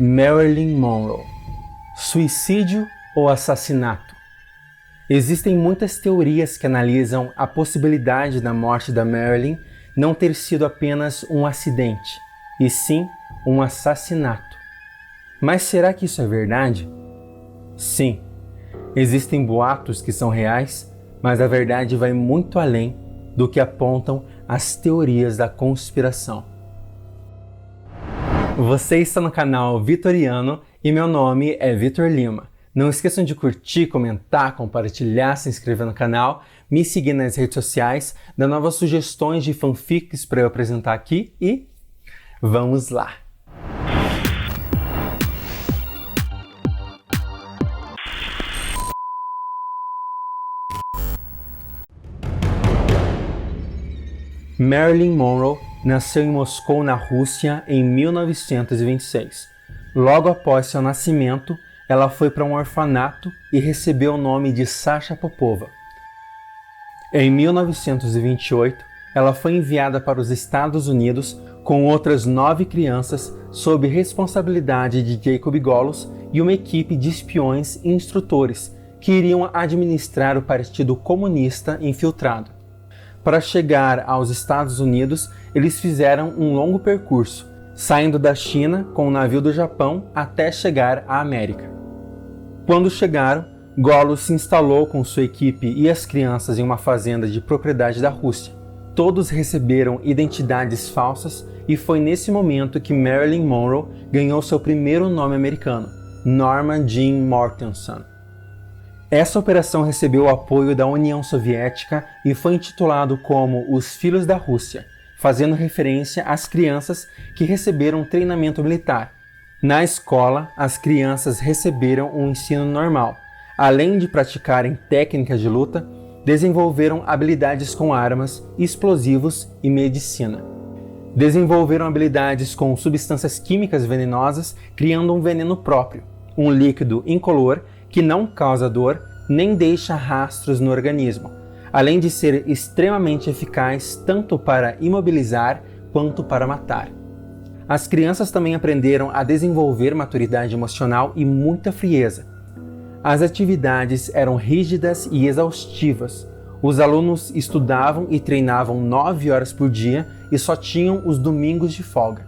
Marilyn Monroe. Suicídio ou assassinato? Existem muitas teorias que analisam a possibilidade da morte da Marilyn não ter sido apenas um acidente, e sim um assassinato. Mas será que isso é verdade? Sim, existem boatos que são reais, mas a verdade vai muito além do que apontam as teorias da conspiração. Você está no canal Vitoriano e meu nome é Vitor Lima. Não esqueçam de curtir, comentar, compartilhar, se inscrever no canal, me seguir nas redes sociais, dar novas sugestões de fanfics para eu apresentar aqui e vamos lá! Marilyn Monroe nasceu em Moscou, na Rússia, em 1926. Logo após seu nascimento, ela foi para um orfanato e recebeu o nome de Sasha Popova. Em 1928, ela foi enviada para os Estados Unidos com outras 9 crianças sob responsabilidade de Jacob Golos e uma equipe de espiões e instrutores que iriam administrar o Partido Comunista infiltrado. Para chegar aos Estados Unidos, eles fizeram um longo percurso, saindo da China com o navio do Japão até chegar à América. Quando chegaram, Golos se instalou com sua equipe e as crianças em uma fazenda de propriedade da Rússia. Todos receberam identidades falsas e foi nesse momento que Marilyn Monroe ganhou seu primeiro nome americano, Norma Jean Mortenson. Essa operação recebeu o apoio da União Soviética e foi intitulado como Os Filhos da Rússia, fazendo referência às crianças que receberam treinamento militar. Na escola, as crianças receberam um ensino normal. Além de praticarem técnicas de luta, desenvolveram habilidades com armas, explosivos e medicina. Desenvolveram habilidades com substâncias químicas venenosas, criando um veneno próprio, um líquido incolor que não causa dor nem deixa rastros no organismo, além de ser extremamente eficaz tanto para imobilizar quanto para matar. As crianças também aprenderam a desenvolver maturidade emocional e muita frieza. As atividades eram rígidas e exaustivas. Os alunos estudavam e treinavam 9 horas por dia e só tinham os domingos de folga.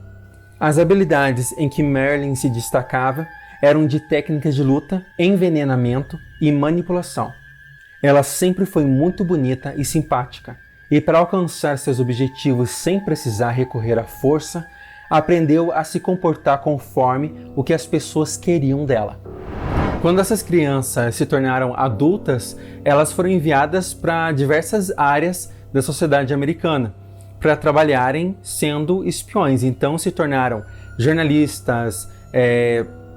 As habilidades em que Marilyn se destacava eram de técnicas de luta, envenenamento e manipulação. Ela sempre foi muito bonita e simpática, e para alcançar seus objetivos sem precisar recorrer à força, aprendeu a se comportar conforme o que as pessoas queriam dela. Quando essas crianças se tornaram adultas, elas foram enviadas para diversas áreas da sociedade americana para trabalharem sendo espiões. Então se tornaram jornalistas,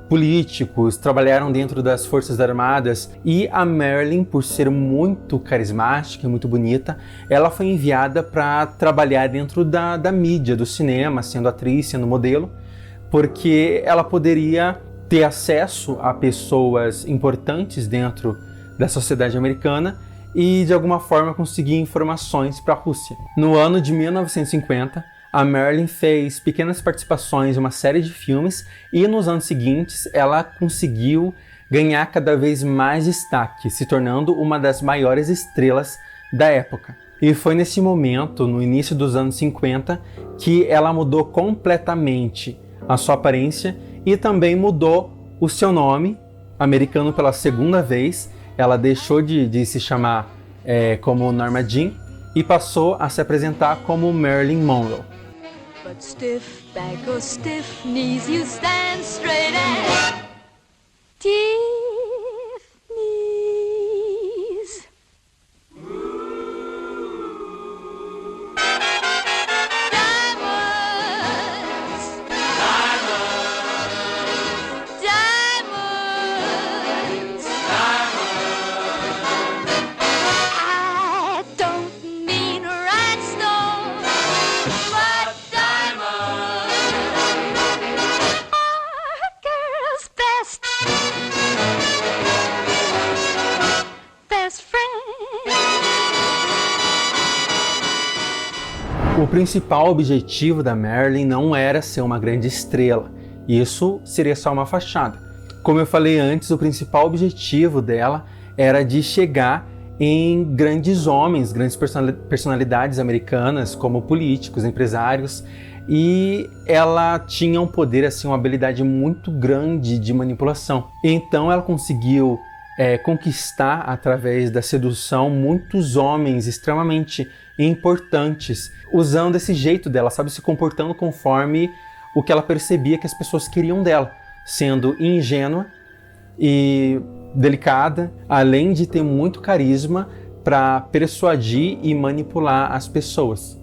políticos, trabalharam dentro das Forças Armadas, e a Marilyn, por ser muito carismática e muito bonita, ela foi enviada para trabalhar dentro da mídia, do cinema, sendo atriz, sendo modelo, porque ela poderia ter acesso a pessoas importantes dentro da sociedade americana e de alguma forma conseguir informações para a Rússia. No ano de 1950, a Marilyn fez pequenas participações em uma série de filmes e nos anos seguintes ela conseguiu ganhar cada vez mais destaque, se tornando uma das maiores estrelas da época. E foi nesse momento, no início dos anos 50, que ela mudou completamente a sua aparência e também mudou o seu nome, americano pela segunda vez. Ela deixou de se chamar como Norma Jean e passou a se apresentar como Marilyn Monroe. But stiff back or stiff knees, you stand straight and stiff knees. Diamonds, diamonds, diamonds, I don't mean rhinestones, but O principal objetivo da Marilyn não era ser uma grande estrela, Isso seria só uma fachada. Como eu falei antes, o principal objetivo dela era de chegar em grandes homens, grandes personalidades americanas, como políticos, empresários, e ela tinha um poder, assim, uma habilidade muito grande de manipulação. Então ela conseguiu conquistar, através da sedução, muitos homens extremamente importantes, usando esse jeito dela, sabe, se comportando conforme o que ela percebia que as pessoas queriam dela, sendo ingênua e delicada, além de ter muito carisma para persuadir e manipular as pessoas.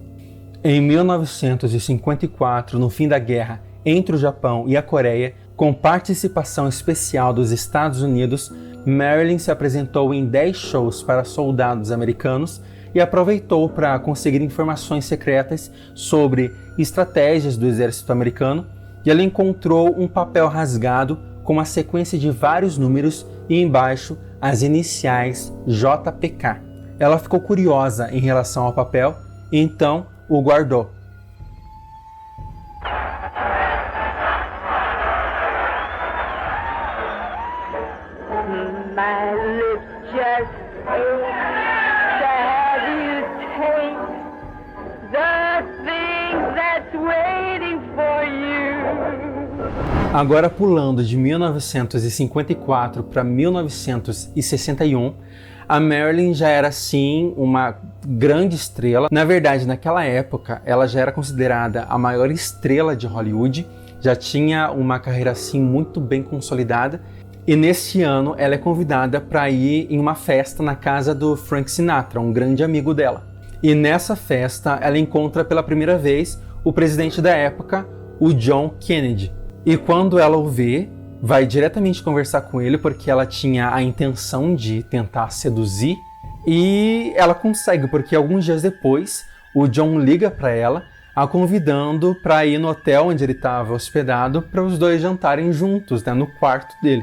Em 1954, no fim da guerra entre o Japão e a Coreia, com participação especial dos Estados Unidos, Marilyn se apresentou em 10 shows para soldados americanos e aproveitou para conseguir informações secretas sobre estratégias do exército americano, e ela encontrou um papel rasgado com uma sequência de vários números e embaixo as iniciais JPK. Ela ficou curiosa em relação ao papel e então o guardou. My lips just ache to have you take the thing that's waiting for you. Agora, pulando de 1954 para 1961, a Marilyn já era, sim, uma grande estrela. Na verdade, naquela época, ela já era considerada a maior estrela de Hollywood, já tinha uma carreira, assim, muito bem consolidada. E nesse ano, ela é convidada para ir em uma festa na casa do Frank Sinatra, um grande amigo dela. E nessa festa, ela encontra pela primeira vez o presidente da época, o John Kennedy. E quando ela o vê, vai diretamente conversar com ele, porque ela tinha a intenção de tentar seduzir. E ela consegue, porque alguns dias depois, o John liga para ela, a convidando para ir no hotel onde ele estava hospedado, para os dois jantarem juntos, né, no quarto dele.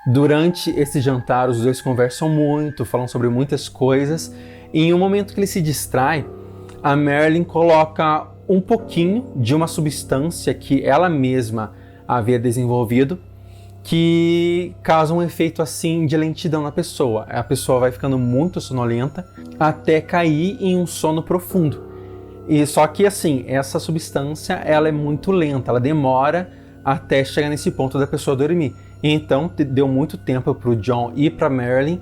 Durante esse jantar, os dois conversam muito, falam sobre muitas coisas, e em um momento que ele se distrai, a Marilyn coloca um pouquinho de uma substância que ela mesma havia desenvolvido, que causa um efeito, assim, de lentidão na pessoa. A pessoa vai ficando muito sonolenta até cair em um sono profundo. E só que, assim, essa substância, ela é muito lenta, ela demora até chegar nesse ponto da pessoa dormir. Então deu muito tempo para o John e para Marilyn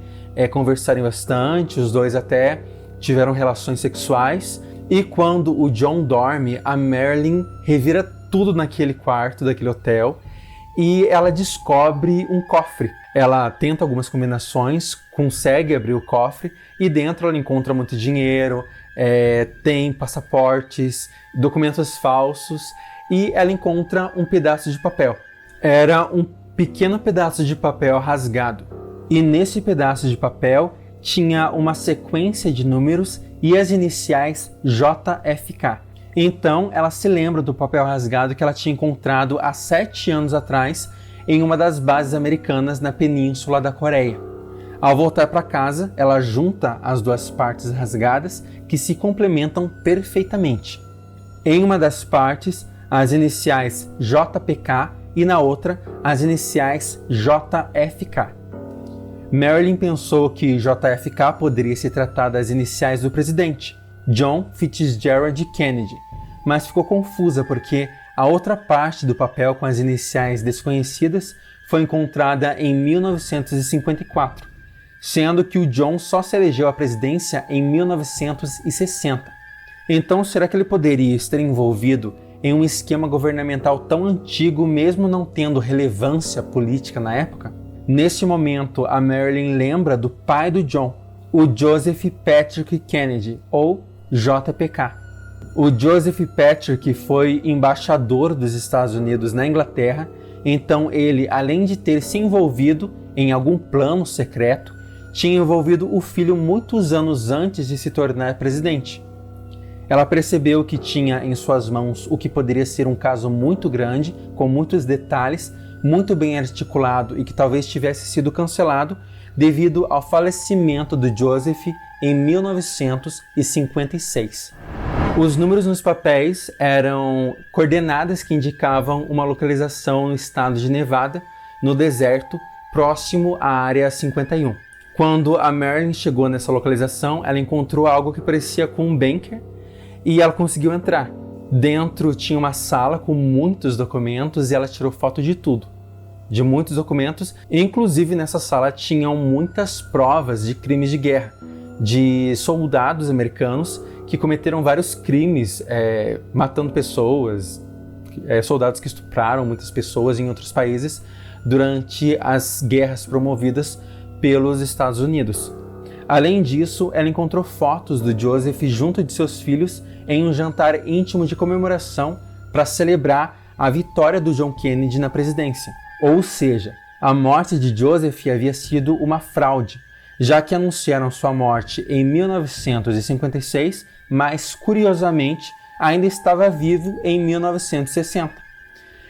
conversarem bastante, os dois até tiveram relações sexuais. E quando o John dorme, a Marilyn revira tudo naquele quarto daquele hotel e ela descobre um cofre. Ela tenta algumas combinações, consegue abrir o cofre e dentro ela encontra muito dinheiro, tem passaportes, documentos falsos, e ela encontra um pedaço de papel. Era um pequeno pedaço de papel rasgado, e nesse pedaço de papel tinha uma sequência de números e as iniciais JFK. Então ela se lembra do papel rasgado que ela tinha encontrado há 7 anos atrás em uma das bases americanas na península da Coreia. Ao voltar para casa, ela junta as duas partes rasgadas que se complementam perfeitamente. Em uma das partes, as iniciais JPK e na outra, as iniciais JFK. Marilyn pensou que JFK poderia se tratar das iniciais do presidente, John Fitzgerald Kennedy, mas ficou confusa porque a outra parte do papel com as iniciais desconhecidas foi encontrada em 1954, sendo que o John só se elegeu à presidência em 1960. Então, será que ele poderia estar envolvido em um esquema governamental tão antigo, mesmo não tendo relevância política na época? Nesse momento, a Marilyn lembra do pai do John, o Joseph Patrick Kennedy, ou JPK. O Joseph Patrick foi embaixador dos Estados Unidos na Inglaterra, então ele, além de ter se envolvido em algum plano secreto, tinha envolvido o filho muitos anos antes de se tornar presidente. Ela percebeu que tinha em suas mãos o que poderia ser um caso muito grande, com muitos detalhes, muito bem articulado e que talvez tivesse sido cancelado devido ao falecimento do Joseph em 1956. Os números nos papéis eram coordenadas que indicavam uma localização no estado de Nevada, no deserto, próximo à Área 51. Quando a Marilyn chegou nessa localização, ela encontrou algo que parecia com um bunker e ela conseguiu entrar. Dentro tinha uma sala com muitos documentos e ela tirou foto de tudo, de muitos documentos. Inclusive nessa sala tinham muitas provas de crimes de guerra, de soldados americanos que cometeram vários crimes, matando pessoas, soldados que estupraram muitas pessoas em outros países durante as guerras promovidas pelos Estados Unidos. Além disso, ela encontrou fotos do Joseph junto de seus filhos em um jantar íntimo de comemoração para celebrar a vitória do John Kennedy na presidência. Ou seja, a morte de Joseph havia sido uma fraude, já que anunciaram sua morte em 1956, mas, curiosamente, ainda estava vivo em 1960.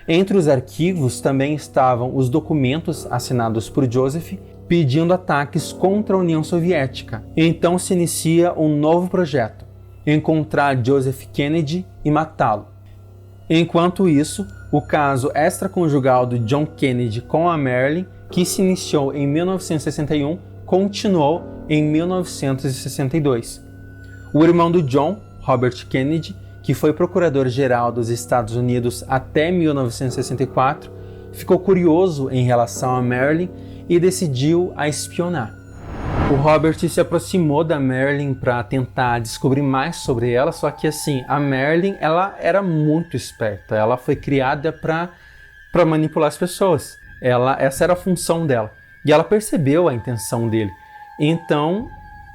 Entre os arquivos também estavam os documentos assinados por Joseph pedindo ataques contra a União Soviética. Então se inicia um novo projeto: encontrar Joseph Kennedy e matá-lo. Enquanto isso, o caso extraconjugal do John Kennedy com a Marilyn, que se iniciou em 1961, continuou em 1962. O irmão do John, Robert Kennedy, que foi procurador-geral dos Estados Unidos até 1964, ficou curioso em relação a Marilyn e decidiu a espionar. O Robert se aproximou da Marilyn para tentar descobrir mais sobre ela, só que assim, a Marilyn ela era muito esperta, ela foi criada para manipular as pessoas. Essa era a função dela. E ela percebeu a intenção dele. Então,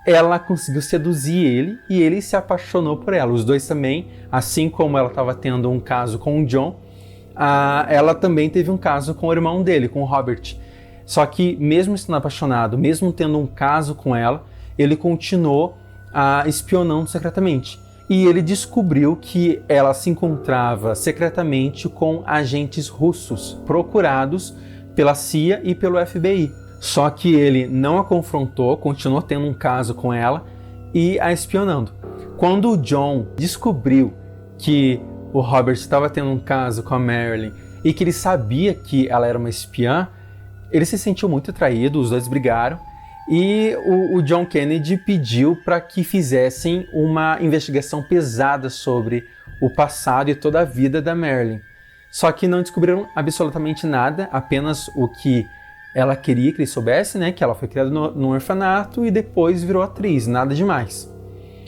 ela conseguiu seduzir ele e ele se apaixonou por ela. Os dois também, assim como ela estava tendo um caso com o John, ela também teve um caso com o irmão dele, com o Robert. Só que, mesmo estando apaixonado, mesmo tendo um caso com ela, ele continuou espionando secretamente. E ele descobriu que ela se encontrava secretamente com agentes russos procurados pela CIA e pelo FBI. Só que ele não a confrontou, continuou tendo um caso com ela e a espionando. Quando o John descobriu que o Robert estava tendo um caso com a Marilyn e que ele sabia que ela era uma espiã, ele se sentiu muito traído, os dois brigaram e o John Kennedy pediu para que fizessem uma investigação pesada sobre o passado e toda a vida da Marilyn. Só que não descobriram absolutamente nada, apenas o que ela queria que ele soubesse, né, que ela foi criada num orfanato e depois virou atriz, nada demais.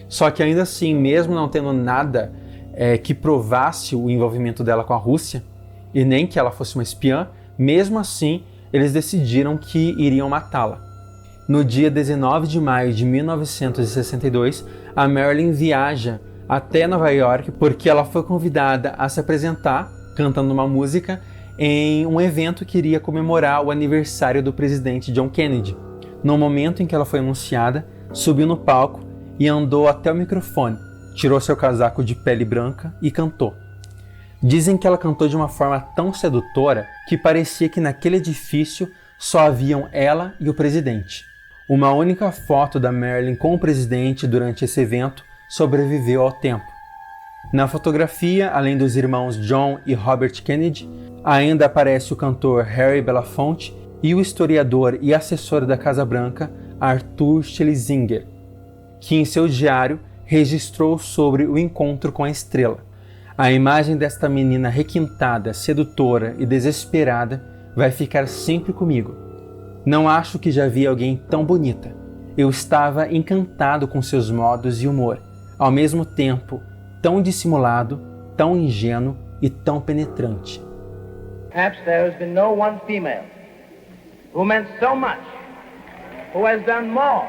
Só que ainda assim, mesmo não tendo nada que provasse o envolvimento dela com a Rússia, e nem que ela fosse uma espiã, mesmo assim, eles decidiram que iriam matá-la. No dia 19 de maio de 1962, a Marilyn viaja até Nova York porque ela foi convidada a se apresentar, cantando uma música, em um evento que iria comemorar o aniversário do presidente John Kennedy. No momento em que ela foi anunciada, subiu no palco e andou até o microfone, tirou seu casaco de pele branca e cantou. Dizem que ela cantou de uma forma tão sedutora que parecia que naquele edifício só haviam ela e o presidente. Uma única foto da Marilyn com o presidente durante esse evento sobreviveu ao tempo. Na fotografia, além dos irmãos John e Robert Kennedy, ainda aparece o cantor Harry Belafonte e o historiador e assessor da Casa Branca, Arthur Schlesinger, que em seu diário registrou sobre o encontro com a estrela. A imagem desta menina requintada, sedutora e desesperada vai ficar sempre comigo. Não acho que já vi alguém tão bonita. Eu estava encantado com seus modos e humor, ao mesmo tempo tão dissimulado, tão ingênuo e tão penetrante. Perhaps there has been no one female who meant so much, who has done more.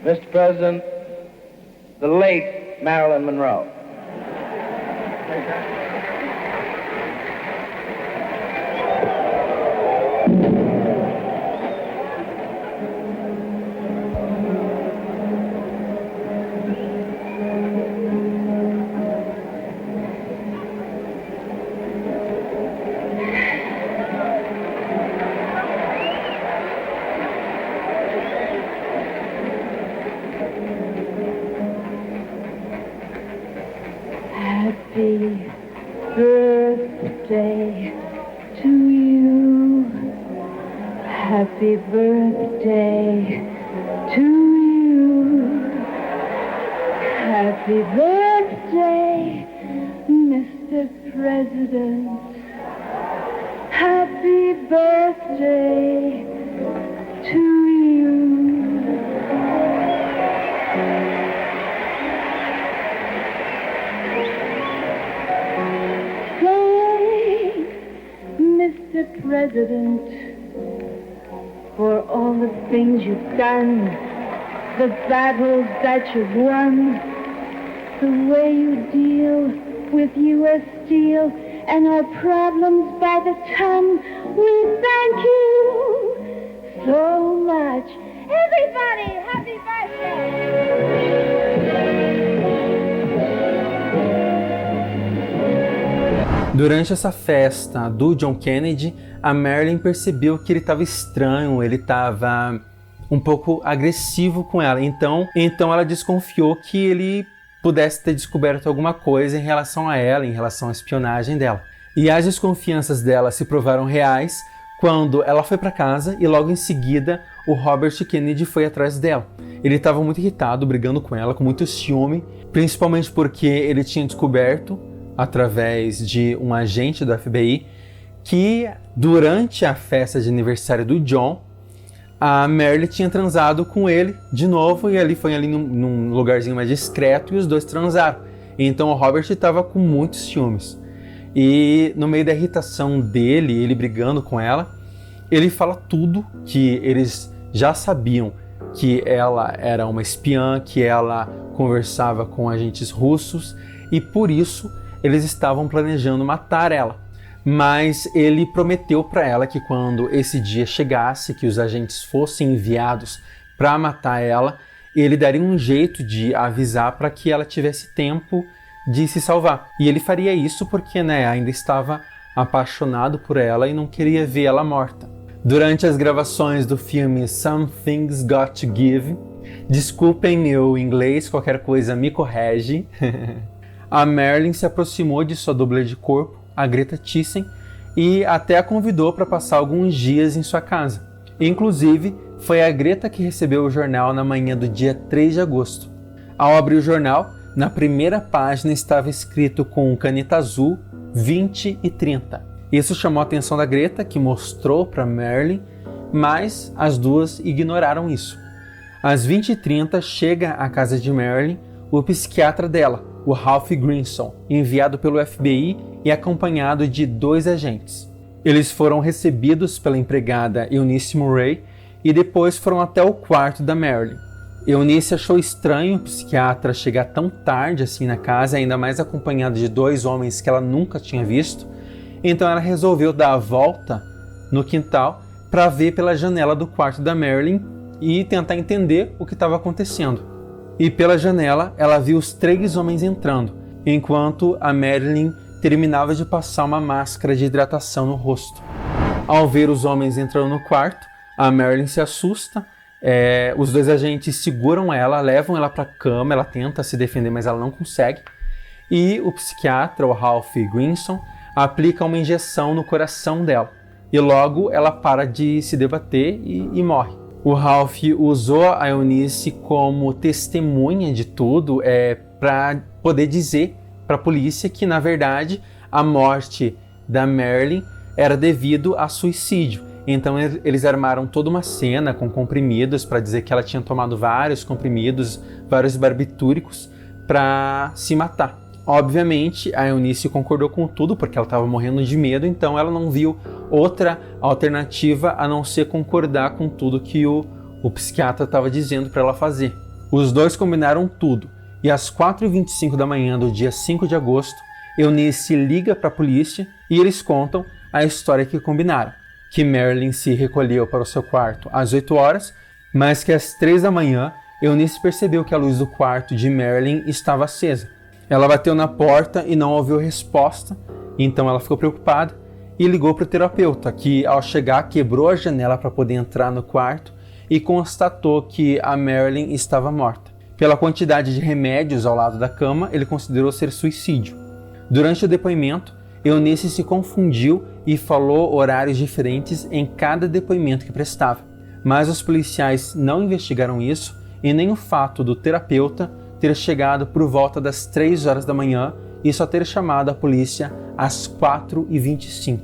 Mr. President, the late Marilyn Monroe. Happy birthday to you. Happy birthday, Mr. President. Happy birthday to you. Thanks, Mr. President, for all the things you've done, the battles that you've won, the way you deal with U.S. Steel and our problems by the ton. We thank you so much. Everybody, happy birthday! Durante essa festa do John Kennedy, a Marilyn percebeu que ele estava estranho, ele estava um pouco agressivo com ela. Então ela desconfiou que ele pudesse ter descoberto alguma coisa em relação a ela, em relação à espionagem dela. E as desconfianças dela se provaram reais quando ela foi para casa e logo em seguida o Robert Kennedy foi atrás dela. Ele estava muito irritado, brigando com ela, com muito ciúme, principalmente porque ele tinha descoberto, através de um agente do FBI, que durante a festa de aniversário do John, a Marilyn tinha transado com ele de novo, e ali foi ali num lugarzinho mais discreto e os dois transaram. Então o Robert estava com muitos ciúmes. E no meio da irritação dele, ele brigando com ela, ele fala tudo que eles já sabiam, que ela era uma espiã, que ela conversava com agentes russos e por isso eles estavam planejando matar ela. Mas ele prometeu para ela que quando esse dia chegasse, que os agentes fossem enviados para matar ela, ele daria um jeito de avisar para que ela tivesse tempo de se salvar. E ele faria isso porque, ainda estava apaixonado por ela e não queria ver ela morta. Durante as gravações do filme Something's Got to Give, desculpem meu inglês, qualquer coisa me corrige, a Marilyn se aproximou de sua dublê de corpo, a Greta Thyssen, e até a convidou para passar alguns dias em sua casa. Inclusive, foi a Greta que recebeu o jornal na manhã do dia 3 de agosto. Ao abrir o jornal, na primeira página estava escrito com caneta azul 20 e 30. Isso chamou a atenção da Greta, que mostrou para Marilyn, mas as duas ignoraram isso. Às 20h30 chega à casa de Marilyn o psiquiatra dela, o Ralph Grinson, enviado pelo FBI e acompanhado de 2 agentes. Eles foram recebidos pela empregada Eunice Murray e depois foram até o quarto da Marilyn. Eunice achou estranho o psiquiatra chegar tão tarde assim na casa, ainda mais acompanhado de 2 homens que ela nunca tinha visto. Então ela resolveu dar a volta no quintal para ver pela janela do quarto da Marilyn e tentar entender o que estava acontecendo. E pela janela ela viu os 3 homens entrando, enquanto a Marilyn terminava de passar uma máscara de hidratação no rosto. Ao ver os homens entrando no quarto, a Marilyn se assusta. Os 2 agentes seguram ela, levam ela para a cama, ela tenta se defender, mas ela não consegue. E o psiquiatra, o Ralph Grinson, aplica uma injeção no coração dela. E logo ela para de se debater e morre. O Ralph usou a Eunice como testemunha de tudo para poder dizer para a polícia que, na verdade, a morte da Marilyn era devido a suicídio. Então eles armaram toda uma cena com comprimidos para dizer que ela tinha tomado vários comprimidos, vários barbitúricos para se matar. Obviamente a Eunice concordou com tudo porque ela estava morrendo de medo, então ela não viu outra alternativa a não ser concordar com tudo que o psiquiatra estava dizendo para ela fazer. Os 2 combinaram tudo e às 4h25 da manhã do dia 5 de agosto, Eunice liga para a polícia e eles contam a história que combinaram. Que Marilyn se recolheu para o seu quarto às 8 horas, mas que às 3 da manhã, Eunice percebeu que a luz do quarto de Marilyn estava acesa. Ela bateu na porta e não ouviu resposta, então ela ficou preocupada e ligou para o terapeuta, que ao chegar quebrou a janela para poder entrar no quarto e constatou que a Marilyn estava morta. Pela quantidade de remédios ao lado da cama, ele considerou ser suicídio. Durante o depoimento, Eunice se confundiu e falou horários diferentes em cada depoimento que prestava. Mas os policiais não investigaram isso e nem o fato do terapeuta ter chegado por volta das 3 horas da manhã e só ter chamado a polícia às 4h25.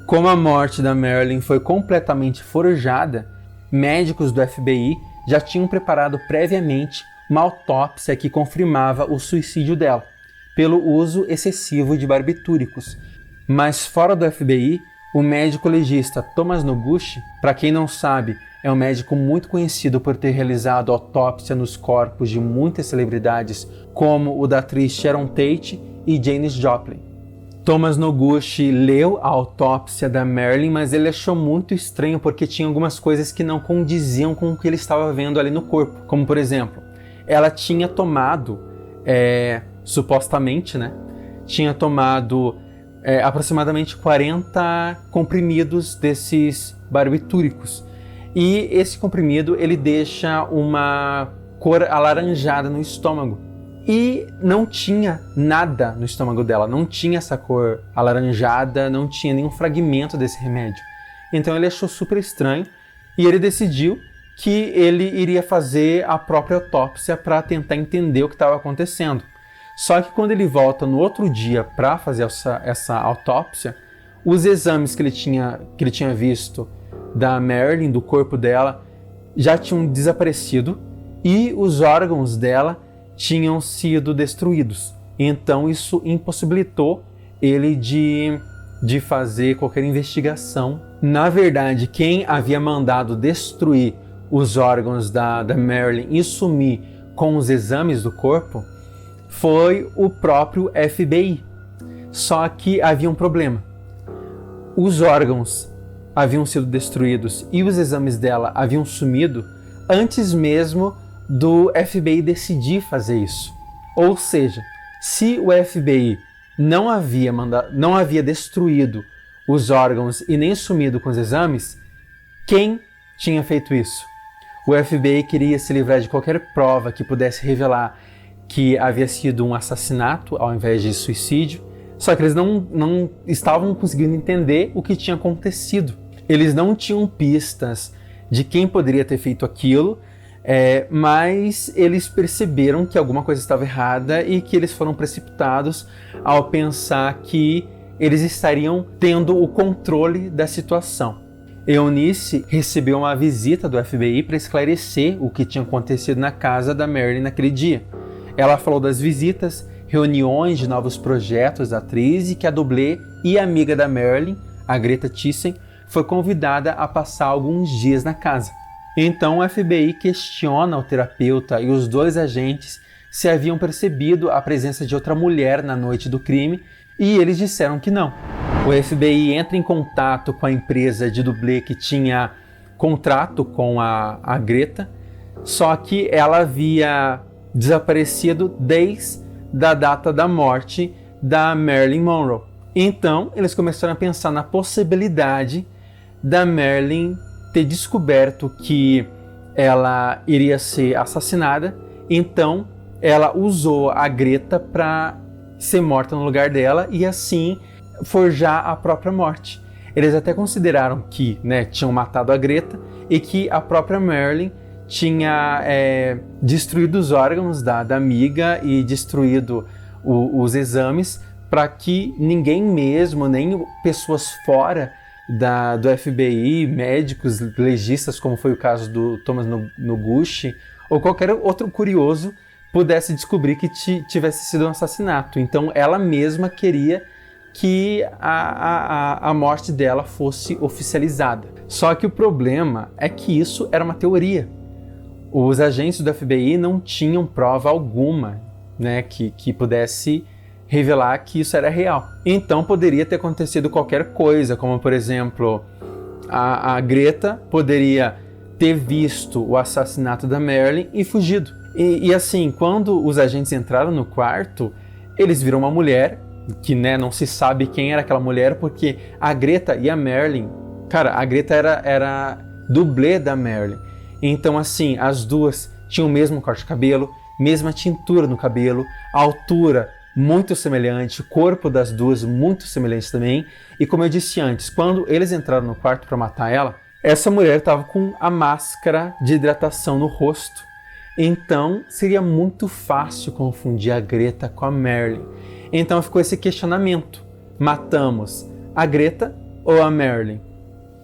Como a morte da Marilyn foi completamente forjada, médicos do FBI já tinham preparado previamente uma autópsia que confirmava o suicídio dela, pelo uso excessivo de barbitúricos. Mas fora do FBI, o médico legista Thomas Noguchi, para quem não sabe, é um médico muito conhecido por ter realizado autópsia nos corpos de muitas celebridades, como o da atriz Sharon Tate e Janis Joplin. Thomas Noguchi leu a autópsia da Marilyn, mas ele achou muito estranho porque tinha algumas coisas que não condiziam com o que ele estava vendo ali no corpo. Como, por exemplo, ela tinha tomado, supostamente, tinha tomado aproximadamente 40 comprimidos desses barbitúricos. E esse comprimido, ele deixa uma cor alaranjada no estômago. E não tinha nada no estômago dela, não tinha essa cor alaranjada, não tinha nenhum fragmento desse remédio. Então ele achou super estranho e ele decidiu que ele iria fazer a própria autópsia para tentar entender o que estava acontecendo. Só que quando ele volta no outro dia para fazer essa autópsia, os exames que ele tinha visto da Marilyn, do corpo dela, já tinham desaparecido e os órgãos dela tinham sido destruídos. Então isso impossibilitou ele de fazer qualquer investigação. Na verdade, quem havia mandado destruir os órgãos da Marilyn e sumir com os exames do corpo foi o próprio FBI. Só que havia um problema. Os órgãos haviam sido destruídos e os exames dela haviam sumido antes mesmo do FBI decidir fazer isso. Ou seja, se o FBI não havia destruído os órgãos e nem sumido com os exames, quem tinha feito isso? O FBI queria se livrar de qualquer prova que pudesse revelar que havia sido um assassinato ao invés de suicídio, só que eles não estavam conseguindo entender o que tinha acontecido. Eles não tinham pistas de quem poderia ter feito aquilo, mas eles perceberam que alguma coisa estava errada e que eles foram precipitados ao pensar que eles estariam tendo o controle da situação. Eunice recebeu uma visita do FBI para esclarecer o que tinha acontecido na casa da Marilyn naquele dia. Ela falou das visitas, reuniões de novos projetos da atriz e que a dublê e amiga da Marilyn, a Greta Thyssen, foi convidada a passar alguns dias na casa. Então o FBI questiona o terapeuta e os 2 agentes se haviam percebido a presença de outra mulher na noite do crime e eles disseram que não. O FBI entra em contato com a empresa de dublê que tinha contrato com a Greta, só que ela havia desaparecido desde a data da morte da Marilyn Monroe. Então eles começaram a pensar na possibilidade da Marilyn ter descoberto que ela iria ser assassinada, então ela usou a Greta para ser morta no lugar dela e assim forjar a própria morte. Eles até consideraram que tinham matado a Greta e que a própria Marilyn tinha destruído os órgãos da amiga e destruído os exames para que ninguém mesmo, nem pessoas fora do FBI, médicos, legistas, como foi o caso do Thomas Noguchi, ou qualquer outro curioso, pudesse descobrir que tivesse sido um assassinato. Então ela mesma queria que a morte dela fosse oficializada. Só que o problema é que isso era uma teoria. Os agentes do FBI não tinham prova alguma que pudesse revelar que isso era real. Então poderia ter acontecido qualquer coisa, como por exemplo, a Greta poderia ter visto o assassinato da Marilyn e fugido. E assim, quando os agentes entraram no quarto, eles viram uma mulher, que não se sabe quem era aquela mulher, porque a Greta e a Marilyn, a Greta era dublê da Marilyn. Então assim, as duas tinham o mesmo corte de cabelo, mesma tintura no cabelo, a altura muito semelhante, o corpo das duas muito semelhante também. E como eu disse antes, quando eles entraram no quarto para matar ela, essa mulher estava com a máscara de hidratação no rosto. Então seria muito fácil confundir a Greta com a Marilyn. Então ficou esse questionamento: matamos a Greta ou a Marilyn?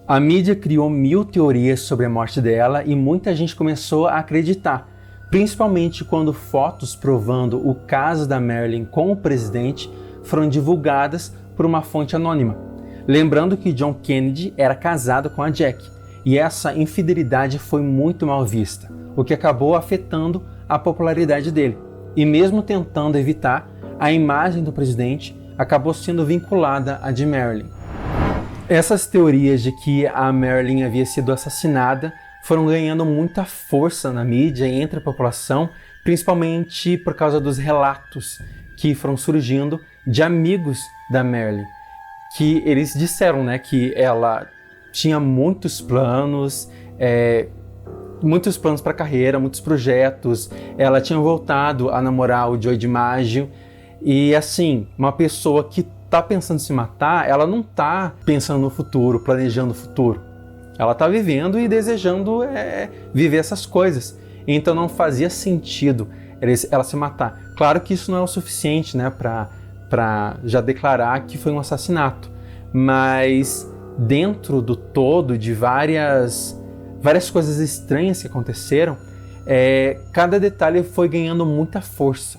A mídia criou 1000 teorias sobre a morte dela e muita gente começou a acreditar, principalmente quando fotos provando o caso da Marilyn com o presidente foram divulgadas por uma fonte anônima. Lembrando que John Kennedy era casado com a Jack, e essa infidelidade foi muito mal vista, o que acabou afetando a popularidade dele. E mesmo tentando evitar, a imagem do presidente acabou sendo vinculada à de Marilyn. Essas teorias de que a Marilyn havia sido assassinada foram ganhando muita força na mídia e entre a população, principalmente por causa dos relatos que foram surgindo de amigos da Marilyn, que eles disseram, né, que ela tinha muitos planos para a carreira, muitos projetos. Ela tinha voltado a namorar o Joey DiMaggio. E assim, uma pessoa que está pensando em se matar, ela não está pensando no futuro, planejando o futuro. Ela está vivendo e desejando viver essas coisas. Então não fazia sentido ela se matar. Claro que isso não é o suficiente, né, para já declarar que foi um assassinato. Mas dentro do todo, de várias coisas estranhas que aconteceram, cada detalhe foi ganhando muita força.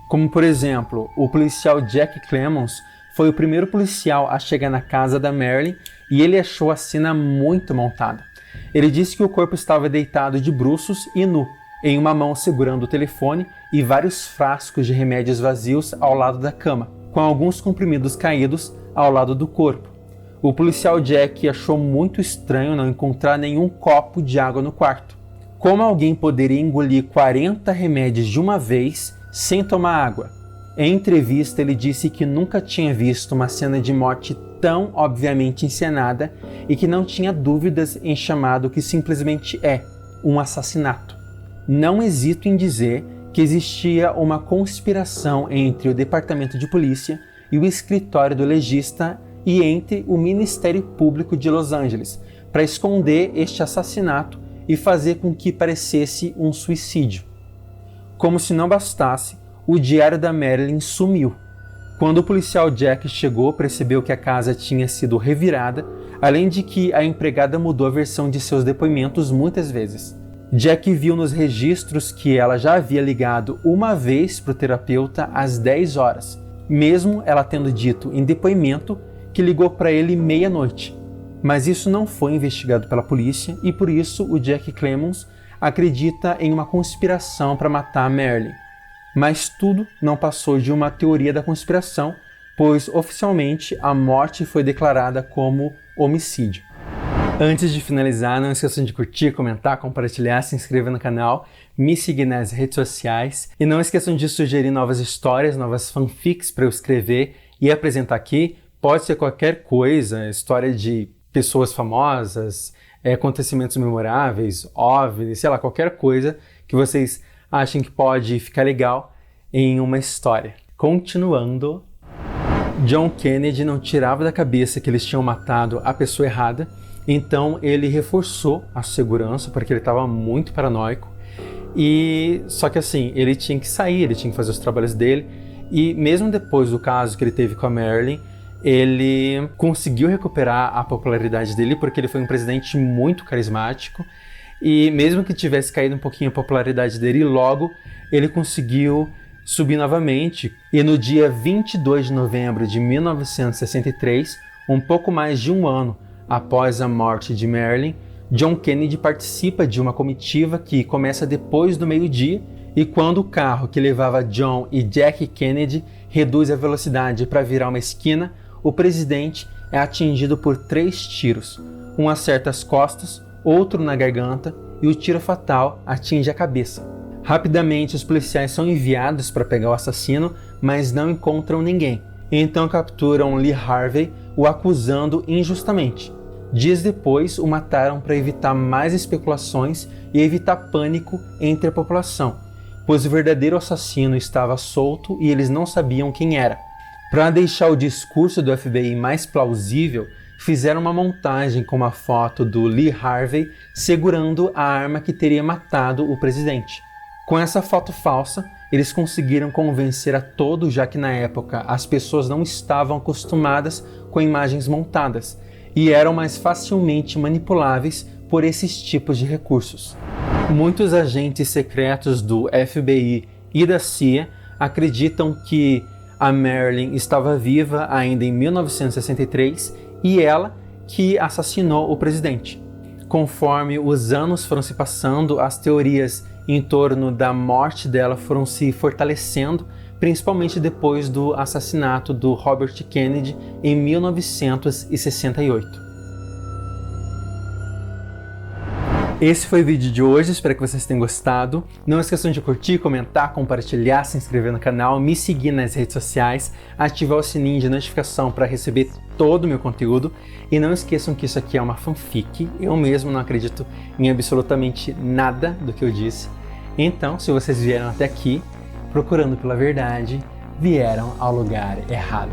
Como, por exemplo, o policial Jack Clemons foi o primeiro policial a chegar na casa da Marilyn e ele achou a cena muito montada. Ele disse que o corpo estava deitado de bruços e nu, em uma mão segurando o telefone e vários frascos de remédios vazios ao lado da cama, com alguns comprimidos caídos ao lado do corpo. O policial Jack achou muito estranho não encontrar nenhum copo de água no quarto. Como alguém poderia engolir 40 remédios de uma vez sem tomar água? Em entrevista, ele disse que nunca tinha visto uma cena de morte tão obviamente encenada e que não tinha dúvidas em chamar do que simplesmente é um assassinato. Não hesito em dizer que existia uma conspiração entre o Departamento de Polícia e o escritório do legista e entre o Ministério Público de Los Angeles para esconder este assassinato e fazer com que parecesse um suicídio. Como se não bastasse, o diário da Marilyn sumiu. Quando o policial Jack chegou, percebeu que a casa tinha sido revirada, além de que a empregada mudou a versão de seus depoimentos muitas vezes. Jack viu nos registros que ela já havia ligado uma vez para o terapeuta às 10 horas, mesmo ela tendo dito em depoimento que ligou para ele meia-noite. Mas isso não foi investigado pela polícia e por isso o Jack Clemons acredita em uma conspiração para matar a Marilyn. Mas tudo não passou de uma teoria da conspiração, pois oficialmente a morte foi declarada como homicídio. Antes de finalizar, não esqueçam de curtir, comentar, compartilhar, se inscrever no canal, me seguir nas redes sociais e não esqueçam de sugerir novas histórias, novas fanfics para eu escrever e apresentar aqui. Pode ser qualquer coisa, história de pessoas famosas, acontecimentos memoráveis, OVNIs, sei lá, qualquer coisa que vocês achem que pode ficar legal em uma história. Continuando, John Kennedy não tirava da cabeça que eles tinham matado a pessoa errada, então ele reforçou a segurança porque ele estava muito paranoico. Só que assim, ele tinha que sair, ele tinha que fazer os trabalhos dele, e mesmo depois do caso que ele teve com a Marilyn, ele conseguiu recuperar a popularidade dele porque ele foi um presidente muito carismático e mesmo que tivesse caído um pouquinho a popularidade dele, logo ele conseguiu subir novamente e no dia 22 de novembro de 1963, um pouco mais de um ano após a morte de Marilyn, John Kennedy participa de uma comitiva que começa depois do meio-dia e quando o carro que levava John e Jack Kennedy reduz a velocidade para virar uma esquina, o presidente é atingido por 3 tiros. Um acerta as costas, outro na garganta e o tiro fatal atinge a cabeça. Rapidamente os policiais são enviados para pegar o assassino, mas não encontram ninguém. Então capturam Lee Harvey, o acusando injustamente. Dias depois o mataram para evitar mais especulações e evitar pânico entre a população. pois o verdadeiro assassino estava solto e eles não sabiam quem era. Para deixar o discurso do FBI mais plausível, fizeram uma montagem com uma foto do Lee Harvey segurando a arma que teria matado o presidente. Com essa foto falsa, eles conseguiram convencer a todos, já que na época as pessoas não estavam acostumadas com imagens montadas e eram mais facilmente manipuláveis por esses tipos de recursos. Muitos agentes secretos do FBI e da CIA acreditam que a Marilyn estava viva ainda em 1963 e ela que assassinou o presidente. Conforme os anos foram se passando, as teorias em torno da morte dela foram se fortalecendo, principalmente depois do assassinato do Robert Kennedy em 1968. Esse foi o vídeo de hoje, espero que vocês tenham gostado. Não esqueçam de curtir, comentar, compartilhar, se inscrever no canal, me seguir nas redes sociais, ativar o sininho de notificação para receber todo o meu conteúdo. E não esqueçam que isso aqui é uma fanfic, eu mesmo não acredito em absolutamente nada do que eu disse. Então, se vocês vieram até aqui, procurando pela verdade, vieram ao lugar errado.